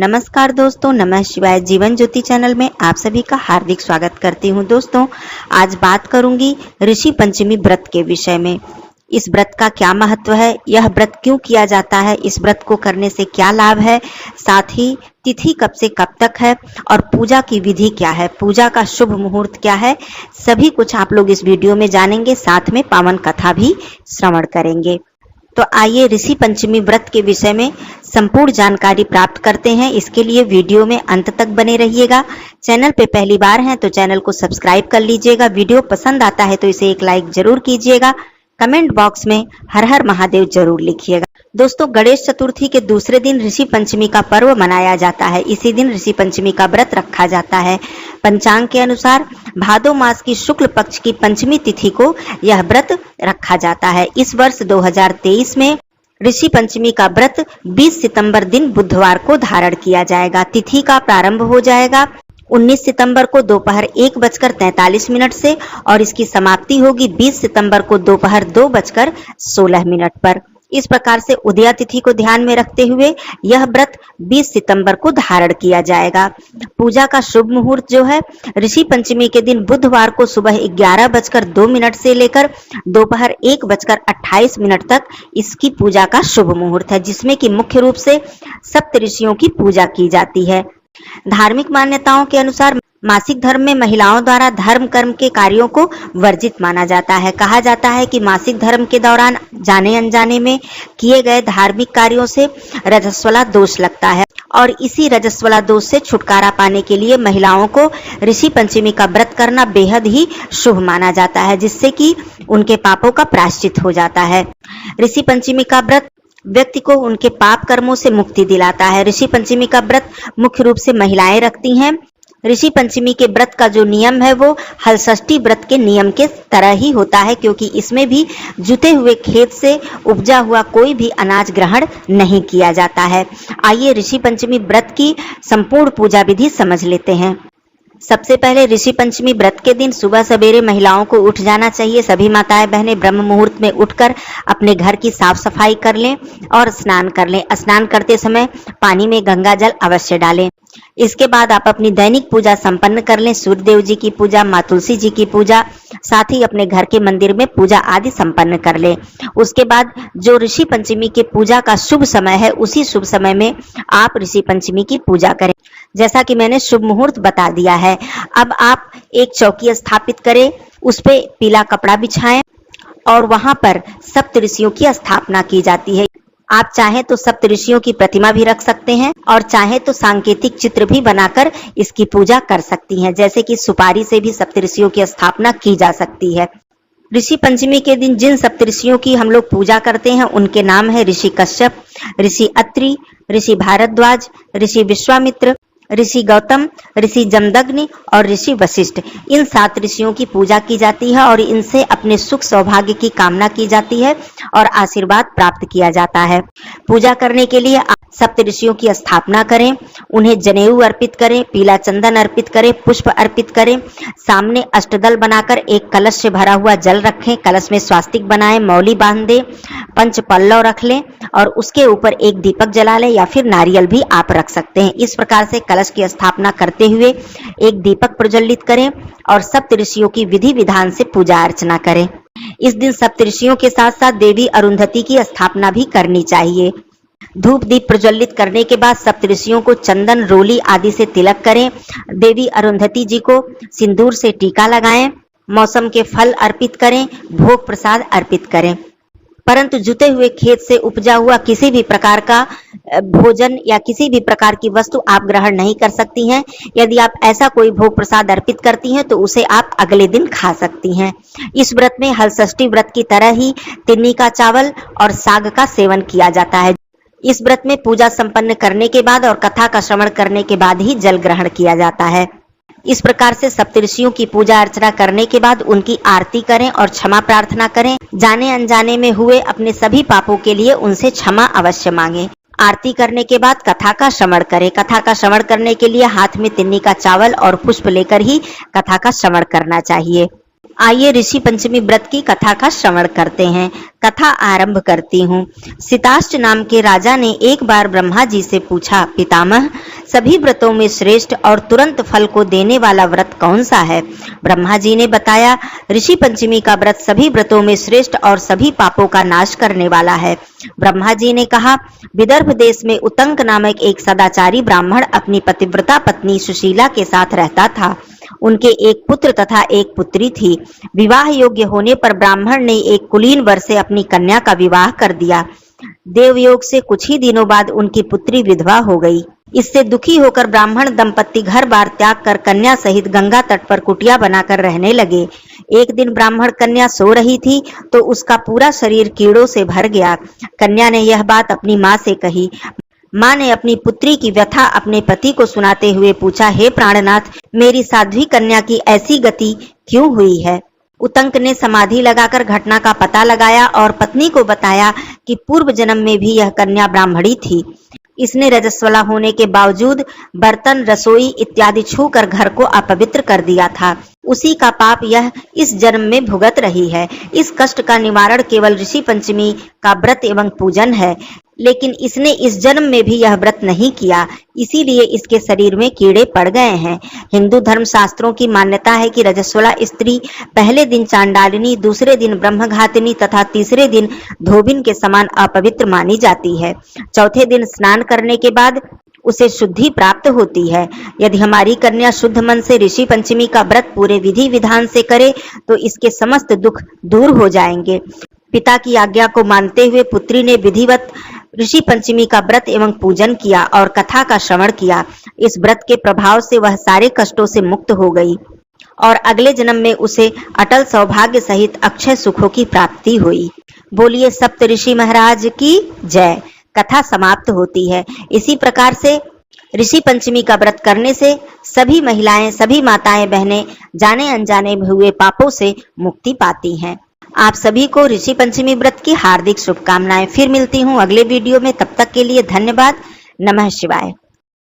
नमस्कार दोस्तों, नमः शिवाय। जीवन ज्योति चैनल में आप सभी का हार्दिक स्वागत करती हूँ। दोस्तों, आज बात करूंगी ऋषि पंचमी व्रत के विषय में। इस व्रत का क्या महत्व है, यह व्रत क्यों किया जाता है, इस व्रत को करने से क्या लाभ है, साथ ही तिथि कब से कब तक है और पूजा की विधि क्या है, पूजा का शुभ मुहूर्त क्या है, सभी कुछ आप लोग इस वीडियो में जानेंगे। साथ में पावन कथा भी श्रवण करेंगे। तो आइए ऋषि पंचमी व्रत के विषय में संपूर्ण जानकारी प्राप्त करते हैं। इसके लिए वीडियो में अंत तक बने रहिएगा। चैनल पे पहली बार हैं तो चैनल को सब्सक्राइब कर लीजिएगा। वीडियो पसंद आता है तो इसे एक लाइक जरूर कीजिएगा। कमेंट बॉक्स में हर हर महादेव जरूर लिखिएगा। दोस्तों, गणेश चतुर्थी के दूसरे दिन ऋषि पंचमी का पर्व मनाया जाता है। इसी दिन ऋषि पंचमी का व्रत रखा जाता है। पंचांग के अनुसार भादो मास की शुक्ल पक्ष की पंचमी तिथि को यह व्रत रखा जाता है। इस वर्ष 2023 में ऋषि पंचमी का व्रत 20 सितंबर दिन बुधवार को धारण किया जाएगा। तिथि का प्रारंभ हो जाएगा 19 सितंबर को दोपहर 1:43 से और इसकी समाप्ति होगी 20 सितंबर को दोपहर 2:16 पर। इस प्रकार से उदया तिथि को ध्यान में रखते हुए यह व्रत 20 सितंबर को धारण किया जाएगा। पूजा का शुभ मुहूर्त जो है ऋषि पंचमी के दिन बुधवार को सुबह 11:02 से लेकर दोपहर 1:28 तक इसकी पूजा का शुभ मुहूर्त है, जिसमें कि मुख्य रूप से सप्त ऋषियों की पूजा की जाती है। धार्मिक मान्यताओं के अनुसार मासिक धर्म में महिलाओं द्वारा धर्म कर्म के कार्यों को वर्जित माना जाता है। कहा जाता है कि मासिक धर्म के दौरान जाने अनजाने में किए गए धार्मिक कार्यों से रजस्वला दोष लगता है और इसी रजस्वला दोष से छुटकारा पाने के लिए महिलाओं को ऋषि पंचमी का व्रत करना बेहद ही शुभ माना जाता है, जिससे कि उनके पापों का प्रायश्चित हो जाता है। ऋषि पंचमी का व्रत व्यक्ति को उनके पाप कर्मों से मुक्ति दिलाता है। ऋषि पंचमी का व्रत मुख्य रूप से महिलाएं रखती हैं। ऋषि पंचमी के व्रत का जो नियम है वो हलषष्ठी व्रत के नियम के तरह ही होता है, क्योंकि इसमें भी जुते हुए खेत से उपजा हुआ कोई भी अनाज ग्रहण नहीं किया जाता है। आइए ऋषि पंचमी व्रत की संपूर्ण पूजा विधि समझ लेते हैं। सबसे पहले ऋषि पंचमी व्रत के दिन सुबह सवेरे महिलाओं को उठ जाना चाहिए। सभी माताएं बहनें ब्रह्म मुहूर्त में उठकर अपने घर की साफ सफाई कर लें और स्नान कर लें। स्नान करते समय पानी में गंगा जल अवश्य डालें। इसके बाद आप अपनी दैनिक पूजा संपन्न कर लें। सूर्य देव जी की पूजा, माँ तुलसी जी की पूजा, साथ ही अपने घर के मंदिर में पूजा आदि संपन्न कर लें। उसके बाद जो ऋषि पंचमी के पूजा का शुभ समय है उसी शुभ समय में आप ऋषि पंचमी की पूजा करें, जैसा कि मैंने शुभ मुहूर्त बता दिया है। अब आप एक चौकी स्थापित करें, उस पे पीला कपड़ा बिछाएं और वहां पर सप्त ऋषियों की स्थापना की जाती है। आप चाहें तो सप्त ऋषियों की प्रतिमा भी रख सकते हैं और चाहे तो सांकेतिक चित्र भी बनाकर इसकी पूजा कर सकती हैं, जैसे कि सुपारी से भी सप्त ऋषियों की स्थापना की जा सकती है। ऋषि पंचमी के दिन जिन सप्त ऋषियों की हम लोग पूजा करते हैं उनके नाम है ऋषि कश्यप, ऋषि अत्रि, ऋषि भारद्वाज, ऋषि विश्वामित्र, ऋषि गौतम, ऋषि जमदग्नि और ऋषि वशिष्ठ। इन 7 ऋषियों की पूजा की जाती है और इनसे अपने सुख सौभाग्य की कामना की जाती है और आशीर्वाद प्राप्त किया जाता है। पूजा करने के लिए आप सप्त ऋषियों की स्थापना करें, उन्हें जनेऊ अर्पित करें, पीला चंदन अर्पित करें, पुष्प अर्पित करें। सामने अष्टदल बनाकर एक कलश से भरा हुआ जल रखें, कलश में स्वास्तिक बनाएं, मौली बांध दें, पंच पल्लव रख लें और उसके ऊपर एक दीपक जला लें या फिर नारियल भी आप रख सकते हैं। इस प्रकार से कलश की स्थापना करते हुए एक दीपक प्रज्वलित करें और सप्त ऋषियों की विधि विधान से पूजा अर्चना करें। इस दिन सप्त ऋषियों के साथ साथ देवी अरुंधति की स्थापना भी करनी चाहिए। धूप दीप प्रज्वलित करने के बाद सप्त ऋषियों को चंदन, रोली आदि से तिलक करें। देवी अरुंधति जी को सिंदूर से टीका लगाएं, मौसम के फल अर्पित करें, भोग प्रसाद अर्पित करें। परंतु जुते हुए खेत से उपजा हुआ किसी भी प्रकार का भोजन या किसी भी प्रकार की वस्तु आप ग्रहण नहीं कर सकती हैं। यदि आप ऐसा कोई भोग प्रसाद अर्पित करती हैं तो उसे आप अगले दिन खा सकती हैं। इस व्रत में हलषष्ठी व्रत की तरह ही तिन्नी का चावल और साग का सेवन किया जाता है। इस व्रत में पूजा संपन्न करने के बाद और कथा का श्रवण करने के बाद ही जल ग्रहण किया जाता है। इस प्रकार से सप्तऋषियों की पूजा अर्चना करने के बाद उनकी आरती करें और क्षमा प्रार्थना करें। जाने अनजाने में हुए अपने सभी पापों के लिए उनसे क्षमा अवश्य मांगें। आरती करने के बाद कथा का श्रवण करें। कथा का श्रवण करने के लिए हाथ में तिन्नी का चावल और पुष्प लेकर ही कथा का श्रवण करना चाहिए। आइए ऋषि पंचमी व्रत की कथा का श्रवण करते हैं। कथा आरंभ करती हूँ। सिताश्च नाम के राजा ने एक बार ब्रह्मा जी से पूछा, पितामह, सभी व्रतों में श्रेष्ठ और तुरंत फल को देने वाला व्रत कौन सा है? ब्रह्मा जी ने बताया, ऋषि पंचमी का व्रत सभी व्रतों में श्रेष्ठ और सभी पापों का नाश करने वाला है। ब्रह्मा जी ने कहा, विदर्भ देश में उतंक नामक एक सदाचारी ब्राह्मण अपनी पतिव्रता पत्नी सुशीला के साथ रहता था। उनके एक पुत्र तथा एक पुत्री थी। विवाह योग्य होने पर ब्राह्मण ने एक कुलीन वर से अपनी कन्या का विवाह कर दिया। देवयोग से कुछ ही दिनों बाद उनकी पुत्री विधवा हो गई। इससे दुखी होकर ब्राह्मण दंपत्ति घर बार त्याग कर कन्या सहित गंगा तट पर कुटिया बनाकर रहने लगे। एक दिन ब्राह्मण कन्या सो रही थी तो उसका पूरा शरीर कीड़ों से भर गया। कन्या ने यह बात अपनी माँ से कही। माँ ने अपनी पुत्री की व्यथा अपने पति को सुनाते हुए पूछा, हे प्राणनाथ, मेरी साध्वी कन्या की ऐसी गति क्यों हुई है? उतंक ने समाधि लगाकर घटना का पता लगाया और पत्नी को बताया कि पूर्व जन्म में भी यह कन्या ब्राह्मणी थी। इसने रजस्वला होने के बावजूद बर्तन, रसोई इत्यादि छूकर घर को अपवित्र कर दिया था। उसी का पाप यह इस जन्म में भुगत रही है। इस कष्ट का निवारण केवल ऋषि पंचमी का व्रत एवं पूजन है, लेकिन इसने इस जन्म में भी यह व्रत नहीं किया, इसीलिए इसके शरीर में कीड़े पड़ गए हैं। हिंदू धर्म शास्त्रों की मान्यता है कि रजस्वला स्त्री पहले दिन चांडालिनी, दूसरे दिन ब्रह्मघातिनी तथा तीसरे दिन धोबिन के समान अपवित्र मानी जाती है। चौथे दिन स्नान करने के बाद उसे शुद्धि प्राप्त होती है। यदि हमारी कन्या शुद्ध मन से ऋषि पंचमी का व्रत पूरे विधि विधान से करे तो इसके समस्त दुख दूर हो जाएंगे। पिता की आज्ञा को मानते हुए पुत्री ने विधिवत ऋषि पंचमी का व्रत एवं पूजन किया और कथा का श्रवण किया। इस व्रत के प्रभाव से वह सारे कष्टों से मुक्त हो गई और अगले जन्म में उसे अटल सौभाग्य सहित अक्षय सुखों की प्राप्ति हुई। बोलिए सप्त ऋषि महाराज की जय। कथा समाप्त होती है। इसी प्रकार से ऋषि पंचमी का व्रत करने से सभी महिलाएं, सभी माताएं बहनें जाने अनजाने हुए पापों से मुक्ति पाती हैं। आप सभी को ऋषि पंचमी व्रत की हार्दिक शुभकामनाएं। फिर मिलती हूँ अगले वीडियो में। तब तक के लिए धन्यवाद। नमः शिवाय।